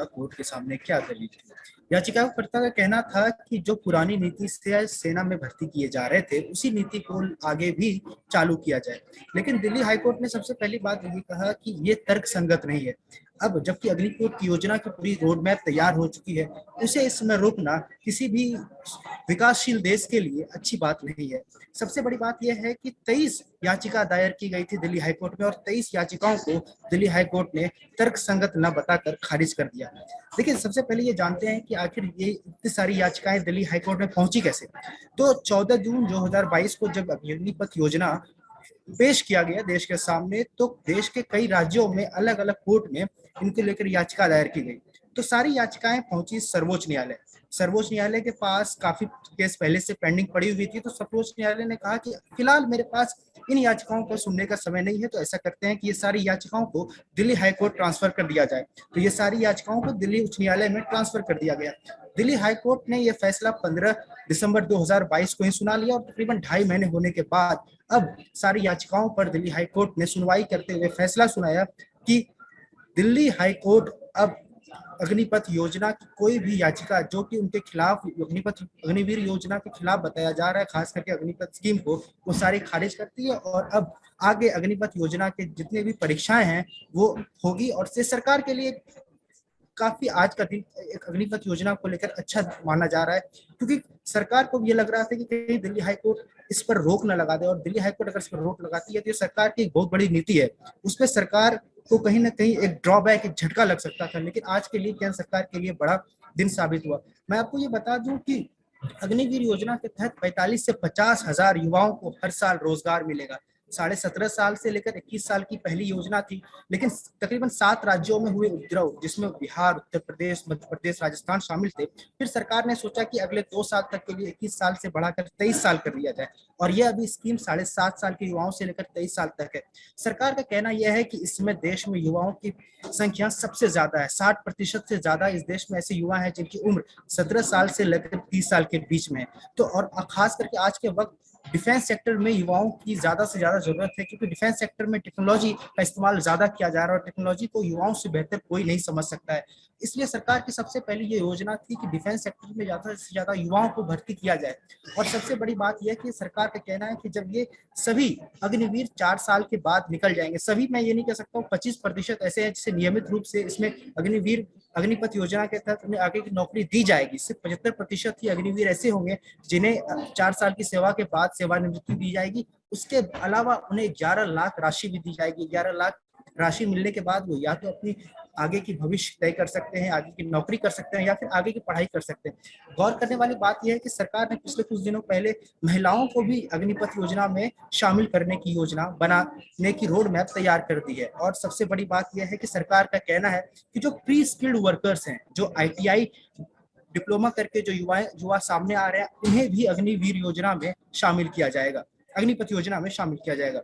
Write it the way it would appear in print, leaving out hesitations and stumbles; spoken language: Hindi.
याचिका कोर्ट के सामने क्या दलील थी। याचिकाकर्ता का कहना था कि जो पुरानी नीति से सेना में भर्ती किए जा रहे थे उसी नीति को आगे भी चालू किया जाए, लेकिन दिल्ली हाईकोर्ट ने सबसे पहली बात यही कहा कि ये तर्क संगत नहीं है। अब जबकि अग्निकोट की योजना की पूरी रोड मैप तैयार हो चुकी है, उसे इस समय रोकना किसी भी विकासशील देश के लिए अच्छी बात नहीं है। सबसे बड़ी बात यह है कि 23 याचिका दायर की गई थी दिल्ली हाईकोर्ट में और 23 याचिकाओं को दिल्ली हाईकोर्ट ने तर्क संगत न बताकर खारिज कर दिया। लेकिन सबसे पहले ये जानते हैं कि आखिर ये इतनी सारी याचिकाएं दिल्ली हाईकोर्ट में पहुंची कैसे। तो 14 जून 2022 को जब अग्निपथ योजना पेश किया गया देश के सामने, तो देश के कई राज्यों में अलग अलग कोर्ट में इनके लेकर याचिका दायर की गई। तो सारी याचिकाएं पहुंची सर्वोच्च न्यायालय। सर्वोच्च न्यायालय के पास काफी केस पहले से पेंडिंग पड़ी हुई थी, तो सर्वोच्च न्यायालय ने कहा कि फिलहाल मेरे पास इन याचिकाओं को सुनने का समय नहीं है, तो ऐसा करते हैं कि ये सारी याचिकाओं को दिल्ली हाईकोर्ट ट्रांसफर कर दिया जाए। तो ये सारी याचिकाओं को दिल्ली उच्च न्यायालय में ट्रांसफर कर दिया गया। दिल्ली हाईकोर्ट ने यह फैसला 15 दिसंबर 2022 को ही सुना लिया और तकरीबन 2.5 महीने होने के बाद अब सारी याचिकाओं पर दिल्ली हाईकोर्ट ने सुनवाई करते हुए फैसला सुनाया कि दिल्ली हाईकोर्ट अब अग्निपथ योजना की कोई भी याचिका जो कि उनके खिलाफ अग्निवीर योजना के खिलाफ बताया जा रहा है, खास करके अग्निपथ स्कीम को, वो सारी खारिज करती है और अब आगे अग्निपथ योजना के जितने भी परीक्षाएं हैं वो होगी। और से सरकार के लिए काफी आज का दिन एक अग्निपथ योजना को लेकर अच्छा माना जा रहा है, क्योंकि सरकार को ये लग रहा था कि कहीं दिल्ली हाईकोर्ट इस पर रोक न लगा दे, और दिल्ली हाईकोर्ट अगर इस पर रोक लगाती है तो ये सरकार की एक बहुत बड़ी नीति है, उस पर सरकार को कहीं ना कहीं एक ड्रॉबैक, एक झटका लग सकता था। लेकिन आज के लिए केंद्र सरकार के लिए बड़ा दिन साबित हुआ। मैं आपको ये बता दूं कि अग्निवीर योजना के तहत 45 से 50 हजार युवाओं को हर साल रोजगार मिलेगा। 17.5 साल से लेकर 21 साल की पहली योजना थी, लेकिन तकरीबन 7 राज्यों में हुए उपद्रव, जिसमें बिहार, उत्तर प्रदेश, मध्य प्रदेश, राजस्थान शामिल थे। फिर सरकार ने सोचा कि अगले 2 साल तक के लिए 21 साल से बढ़ाकर 23 साल कर दिया जाए, और यह अभी स्कीम 7.5 साल के युवाओं से लेकर 23 साल तक है। सरकार का कहना यह है कि इसमें देश में युवाओं की संख्या सबसे ज्यादा है। 60% से ज्यादा इस देश में ऐसे युवा हैं जिनकी उम्र 17 साल से लेकर 30 साल के बीच में है। तो और खास करके आज के वक्त डिफेंस सेक्टर में युवाओं की ज्यादा से ज्यादा जरूरत है, क्योंकि डिफेंस सेक्टर में टेक्नोलॉजी का इस्तेमाल ज्यादा किया जा रहा है और टेक्नोलॉजी को युवाओं से बेहतर कोई नहीं समझ सकता है। इसलिए सरकार की सबसे पहले ये योजना थी कि डिफेंस सेक्टर में ज्यादा से ज्यादा युवाओं को भर्ती किया जाए। और सबसे बड़ी बात यह कि सरकार का कहना है कि जब ये सभी अग्निवीर 4 साल के बाद निकल जाएंगे, सभी मैं ये नहीं कह सकता हूँ, 25% ऐसे हैं जिसे नियमित रूप से इसमें अग्निवीर अग्निपथ योजना के तहत उन्हें आगे की नौकरी दी जाएगी। सिर्फ 75% ही अग्निवीर ऐसे होंगे जिन्हें 4 साल की सेवा के बाद सेवानिवृत्ति दी जाएगी। उसके अलावा उन्हें 11 लाख राशि भी दी जाएगी। 11 लाख राशि मिलने के बाद वो या तो अपनी आगे की भविष्य तय कर सकते हैं, आगे की नौकरी कर सकते हैं, या फिर आगे की पढ़ाई कर सकते हैं। गौर करने वाली बात यह है कि सरकार ने पिछले कुछ दिनों पहले महिलाओं को भी अग्निपथ योजना में शामिल करने की योजना बनाने की रोड मैप तैयार कर दी है। और सबसे बड़ी बात यह है कि सरकार का कहना है कि जो प्री स्किल्ड वर्कर्स हैं, जो ITI डिप्लोमा करके जो युवा सामने आ रहे हैं, उन्हें भी अग्निवीर योजना में शामिल किया जाएगा, अग्निपथ योजना में शामिल किया जाएगा।